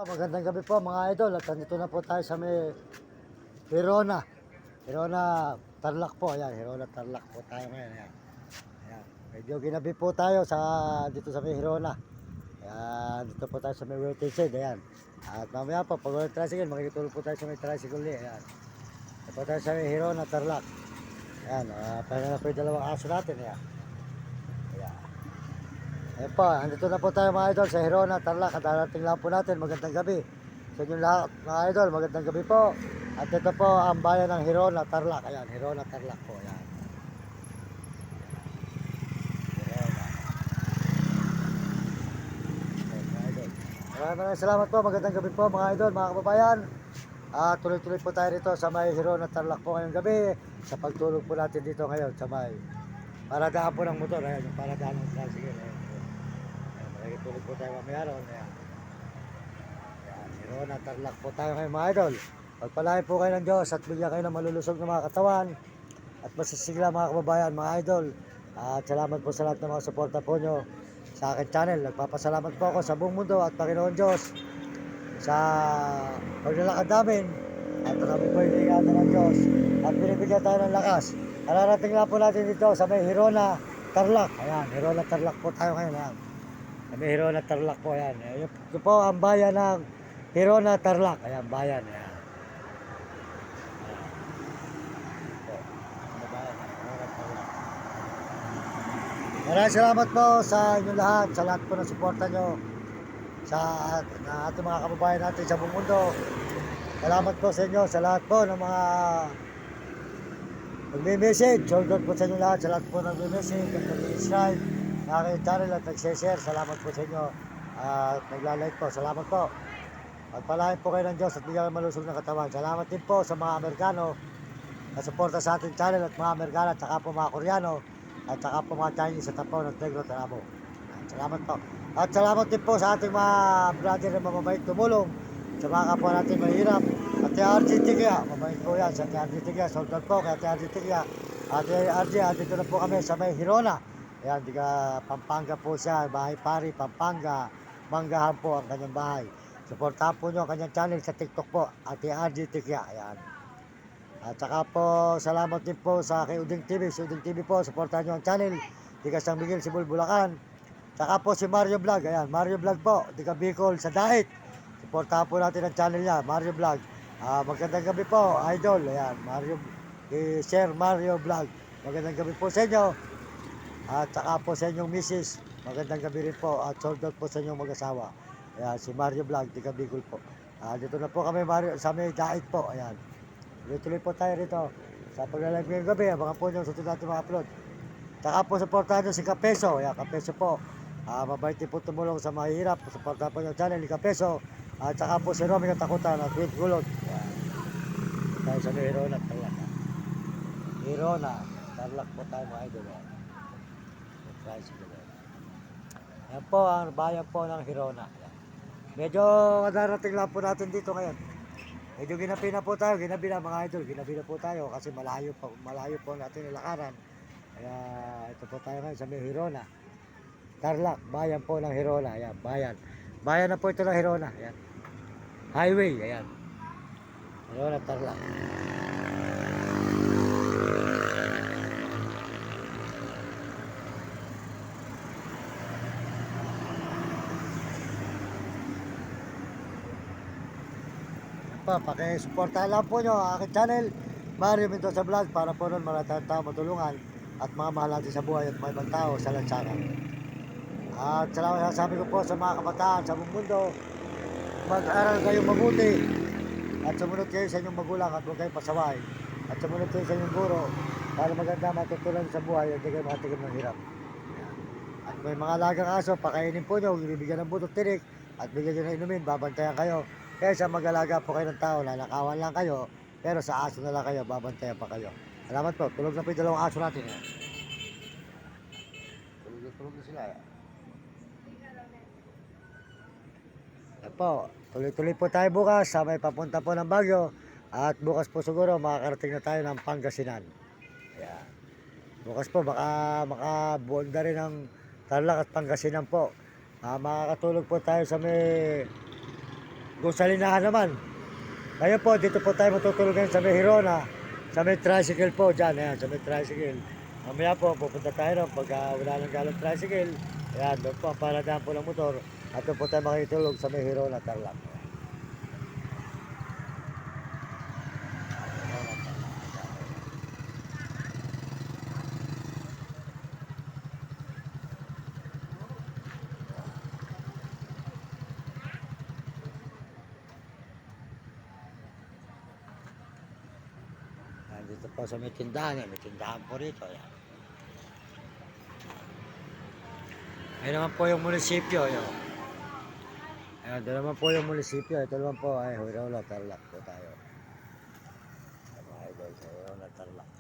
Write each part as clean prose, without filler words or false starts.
Magandang gabi po mga idol at nandito na po tayo sa may Hirona. Hirona Tarlac po. Ayan, Hirona Tarlac po tayo ngayon. Ayan. Ayan. Medyo ginabi po tayo dito sa may Hirona. Ayan, dito po tayo sa may waiting shed. Ayan. At mamaya po, pag walang tricycle, makikitulog po tayo sa may tricycle. Ayan. Dito po tayo sa may Hirona Tarlac. Ayan, pahinga na po yung dalawang aso natin. Ayan. Ayan. Ayan po, andito na po tayo mga idol sa Hirona Tarlac. At darating lang po natin, magandang gabi sa inyo lahat mga idol, magandang gabi po. At ito po ang bayan ng Hirona Tarlac. Ayan, Hirona Tarlac po. Ayan. Hirona. Ayan, mga idol. Maraming salamat po, magandang gabi po mga idol, mga kababayan. Tuloy-tuloy po tayo rito sa may Hirona Tarlac po ngayong gabi. Sa pagtulog po natin dito ngayon sa may paradaan po ng motor. Ayan, yung paradaan ng tricycle. Ayan. Tulog po tayo mamaya ron. Ayan. Ayan, Hirona Tarlac po tayo ngayon mga idol. Pagpalain po kayo ng Diyos at bigyan kayo ng malulusog na mga katawan at masisigla mga kababayan, mga idol. At salamat po sa lahat ng mga suporta po nyo sa akin channel. Nagpapasalamat po ako sa buong mundo at Panginoon Diyos sa paglalakad namin at kami po iniingatan ng Diyos at binibigyan tayo ng lakas. Ararating lang po natin dito sa may Hirona Tarlac. Ayan, Hirona Tarlac po tayo ngayon. Ayan. May Hirona Tarlac po yan. Ito po ang bayan ng Hirona Tarlac. Ayan, bayan. Ayan. Maraming salamat po sa inyo lahat, sa lahat po ng suporta nyo sa ating mga kababayan natin sa buong mundo. Salamat po sa inyo, sa lahat po ng mga nagme-message. Shout out po sa inyo lahat, sa lahat po ng nagme-message, nag-subscribe na aking channel at nag-share. Salamat po sa inyo at nagla-like po. Salamat po. Pagpalain po kayo ng Diyos at bigyan malusog ng katawan. Salamat din po sa mga Amerikano na suporta sa ating channel at mga Amerikano at saka po mga Koreano at saka po mga Chinese sa Tapo ng Negro Tarabo. Salamat po. At salamat din po sa ating mga brother na mababait tumulong sa mga kapwa natin mahirap. At RG Tigya, mabait po yan sa RG Tigya. Sold out po kay RG Tigya. At RG, dito na po kami sa may Hirona. Ayan, Pampanga po siya, bahay pari, Pampanga, Manggahan po ang kanyang bahay. Supportahan po nyo ang kanyang channel sa TikTok po, Ate RG Tigya. Ayan. At saka po, salamat din po sa kay Uding TV. Si Uding TV po, supportahan nyo ang channel. Tigas ng Miguel, Sibul, Bulacan. Saka po si Mario Vlog. Ayan, Mario Vlog po, Tiga Bicol sa Dait. Supportahan po natin ang channel niya, Mario Vlog. Magandang gabi po, idol. Ayan, Sir Mario Vlog. Magandang gabi po sa inyo. At saka po sa inyong misis, magandang gabi rin po. At sold out po sa inyong mag-asawa. Ayan, si Mario Vlog, Tiga Bicol po. Dito na po kami sa may Dait po. Ayan. Tuloy po tayo rito sa paglalagay ngayong gabi. Mga po nyo, susunod natin mga upload. Saka po, supportahan nyo si Kapeso. Ayan, Kapeso po. Mabait din po tumulong sa mahihirap. Supportahan po nyo channel ni Kapeso. At saka po si Romy Katakutan at Will Gulot. Ayan. Tayo sa may Hirona Tarlac. Hirona Tarlac po tayo mga idol. Ayan po ang bayan po ng Hirona. Ayan. Medyo darating lang po natin dito ngayon. Medyo ginabi na po tayo, ginabi na mga idol, ginabi na po tayo kasi malayo po natin nilakaran. Kaya ito po tayo ngayon sa may Hirona Tarlac, bayan po ng Hirona. Ayan, bayan. Bayan na po ito ng Hirona. Ayan. Highway, ayan. Hirona Tarlac. Pakisuportahan lang po nyo ang aking channel, Mario Mendoza Vlog, para po nun maraming tao matulungan at mga mahal natin sa buhay at mga ibang tao sa lansangan. At salamat sabi ko po sa mga kabataan sa buong mundo, mag-aral kayo mabuti at sumunod kayo sa inyong magulang at huwag kayong pasaway at sumunod kayo sa inyong guro para maganda matutunan sa buhay at hindi kayo makatigil ng hirap. At may mga alagang aso, pakainin po nyo, bibigyan ng butot tinik at bigyan nyo na inumin, babantayan kayo. Kaysa mag-alaga po kayo ng tao, lalakawan lang kayo, pero sa aso na lang kayo, babantayan pa kayo. Salamat po, tulog na po yung dalawang aso natin. Tulog na sila. Yan po, tuloy-tuloy po tayo bukas sa may papunta po ng Baguio. At bukas po siguro makakarating na tayo ng Pangasinan. Yan. Bukas po baka makabuonda rin ng Tarlac at Pangasinan po. Makakatulog po tayo sa may kung salinahan naman. Ngayon po, dito po tayo matutulugan sa may Hirona, sa may tricycle po dyan, ayan, sa may tricycle. Mamaya po, pupunta tayo doon pagka wala nang galong tricycle. Ayan, doon po ang paradaan po ng motor. At doon po tayo makitulog sa may Hirona, Tarlac. Dito po sa may tindahan, may tindahan po rito. Ayan. Ayan naman po yung munisipyo. Ayan. Ayan, doon naman po yung munisipyo. Ito naman po ay Hirona, Tarlac po tayo. Mga idol sa Hirona, Tarlac.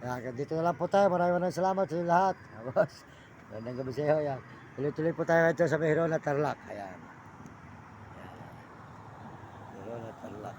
Ayan, dito na lang po tayo. Maraming salamat sa inyo lahat. Boss, magandang gabi sa iyo. Ayan. Tuloy-tuloy po tayo ito sa may Hirona, Tarlac. Ayan. Ayan. Hirona, Tarlac.